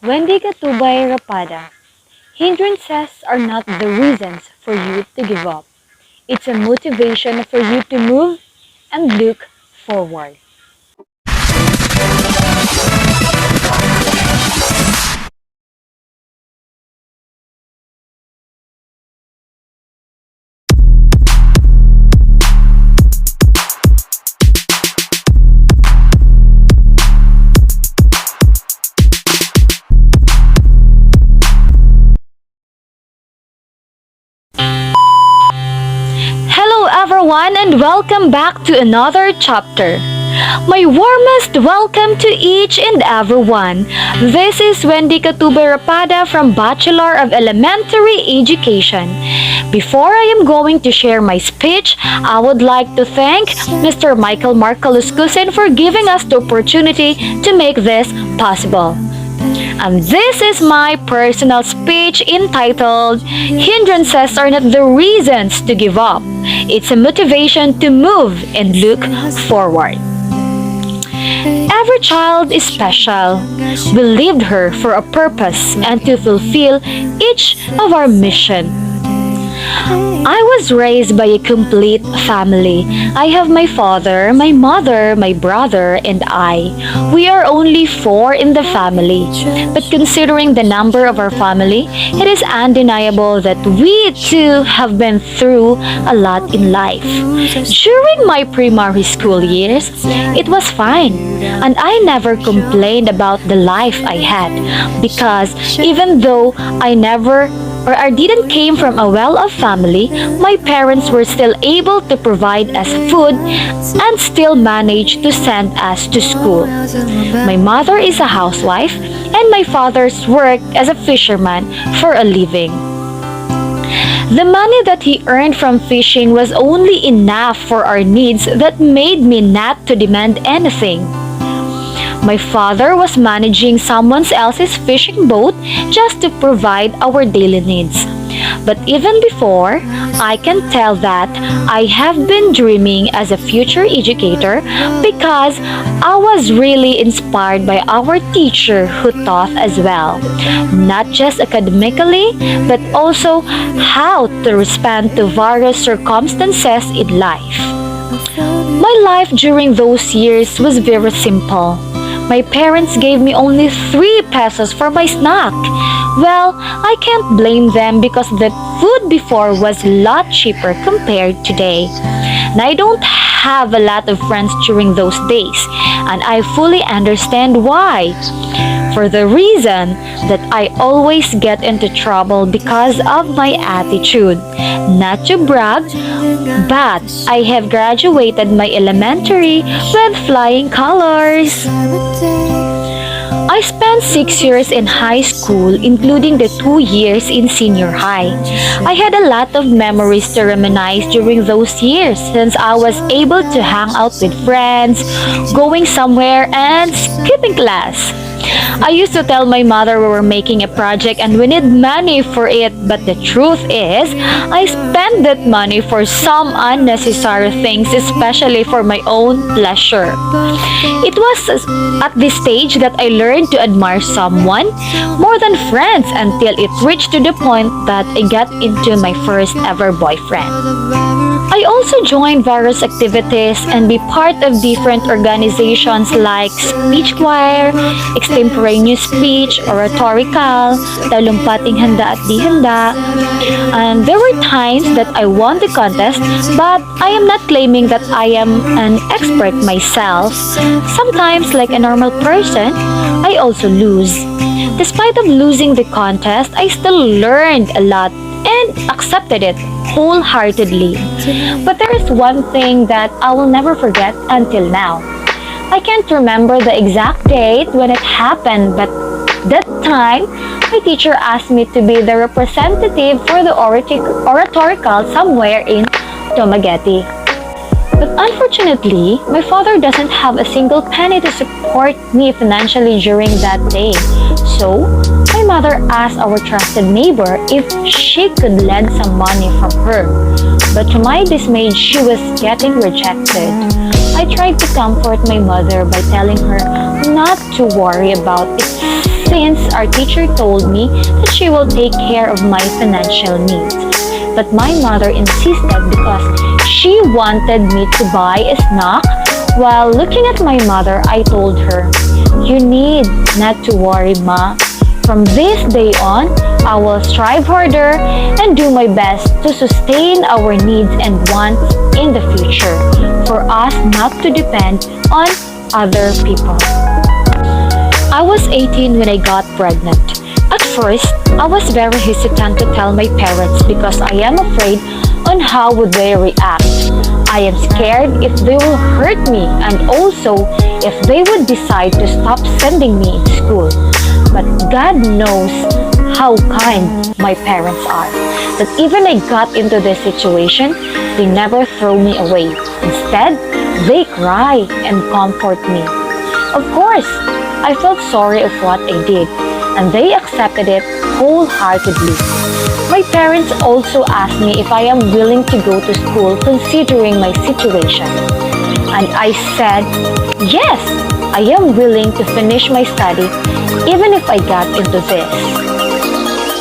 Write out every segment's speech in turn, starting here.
Wendy Katubay Rapada. Hindrances are not the reasons for you to give up. It's a motivation for you to move and look forward. Hello everyone and welcome back to another chapter. My warmest welcome to each and everyone. This is Wendy Katubay Rapada from Bachelor of Elementary Education. Before I am going to share my speech, I would like to thank Mr. Michael Marcaluscusin for giving us the opportunity to make this possible. And this is my personal speech entitled Hindrances Are Not the Reasons to Give Up. It's a motivation to move and look forward. Every child is special. We lived her for a purpose and to fulfill each of our mission. I was raised by a complete family. I have my father, my mother, my brother, and I. We are only four in the family. But considering the number of our family, it is undeniable that we too have been through a lot in life. During my primary school years, it was fine. And I never complained about the life I had. Because even though I didn't came from a well-off family, my parents were still able to provide us food and still managed to send us to school. My mother is a housewife and my father's worked as a fisherman for a living. The money that he earned from fishing was only enough for our needs that made me not to demand anything. My father was managing someone else's fishing boat just to provide our daily needs. But even before, I can tell that I have been dreaming as a future educator because I was really inspired by our teacher who taught as well, not just academically, but also how to respond to various circumstances in life. My life during those years was very simple. My parents gave me only 3 pesos for my snack. Well, I can't blame them because the food before was a lot cheaper compared today. And I don't have a lot of friends during those days, and I fully understand why. For the reason that I always get into trouble because of my attitude. Not to brag, but I have graduated my elementary with flying colors. I spent 6 years in high school, including the 2 years in senior high. I had a lot of memories to reminisce during those years since I was able to hang out with friends, going somewhere, and skipping class. I used to tell my mother we were making a project and we need money for it, but the truth is, I spent that money for some unnecessary things, especially for my own pleasure. It was at this stage that I learned to admire someone more than friends until it reached to the point that I got into my first ever boyfriend. I also joined various activities and be part of different organizations like speech choir, extemporaneous speech, oratorical, talumpating handa at di handa. And there were times that I won the contest, but I am not claiming that I am an expert myself. Sometimes, like a normal person, I also lose. Despite of losing the contest, I still learned a lot and accepted it wholeheartedly. But there is one thing that I will never forget until now. I can't remember the exact date when it happened, but that time, my teacher asked me to be the representative for the oratorical somewhere in Dumaguete. But unfortunately, my father doesn't have a single penny to support me financially during that day. So, my mother asked our trusted neighbor if she could lend some money from her. But to my dismay, she was getting rejected. I tried to comfort my mother by telling her not to worry about it. since our teacher told me that she will take care of my financial needs. But my mother insisted because she wanted me to buy a snack. While looking at my mother, I told her, "You need not to worry, Ma. From this day on, I will strive harder and do my best to sustain our needs and wants in the future for us not to depend on other people." I was 18 when I got pregnant. At first, I was very hesitant to tell my parents because I am afraid on how would they react. I am scared if they will hurt me and also if they would decide to stop sending me to school. But God knows how kind my parents are. That even I got into this situation, they never throw me away. Instead, they cry and comfort me. Of course, I felt sorry of what I did, and they accepted it wholeheartedly. My parents also asked me if I am willing to go to school considering my situation. And I said, yes, I am willing to finish my study even if I got into this.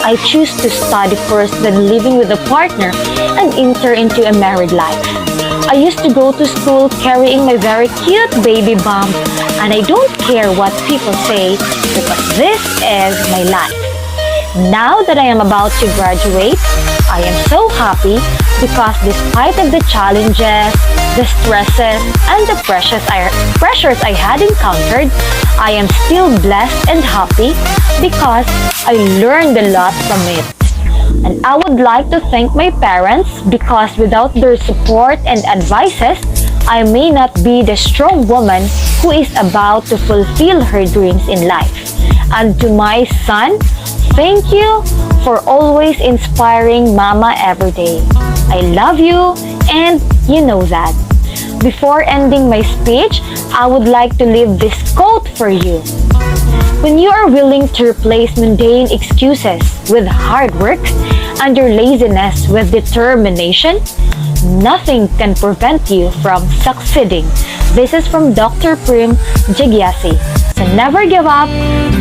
I choose to study first than living with a partner and enter into a married life. I used to go to school carrying my very cute baby bump, and I don't care what people say because this is my life. Now that I am about to graduate, I am so happy because despite of the challenges, the stresses, and the pressures I had encountered, I am still blessed and happy because I learned a lot from it. And I would like to thank my parents because without their support and advices, I may not be the strong woman who is about to fulfill her dreams in life. And to my son, thank you for always inspiring Mama every day. I love you and you know that. Before ending my speech, I would like to leave this quote for you. When you are willing to replace mundane excuses with hard work and your laziness with determination, nothing can prevent you from succeeding. This is from Dr. Prim Jigyasi. So never give up,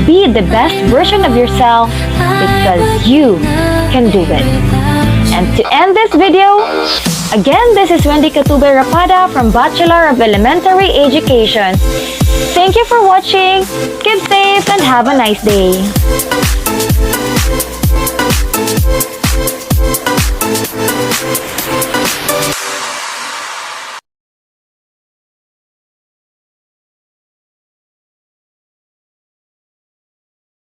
be the best version of yourself because you can do it. And to end this video, again, this is Wendy Catube Rapada from Bachelor of Elementary Education. Thank you for watching, keep safe, and have a nice day.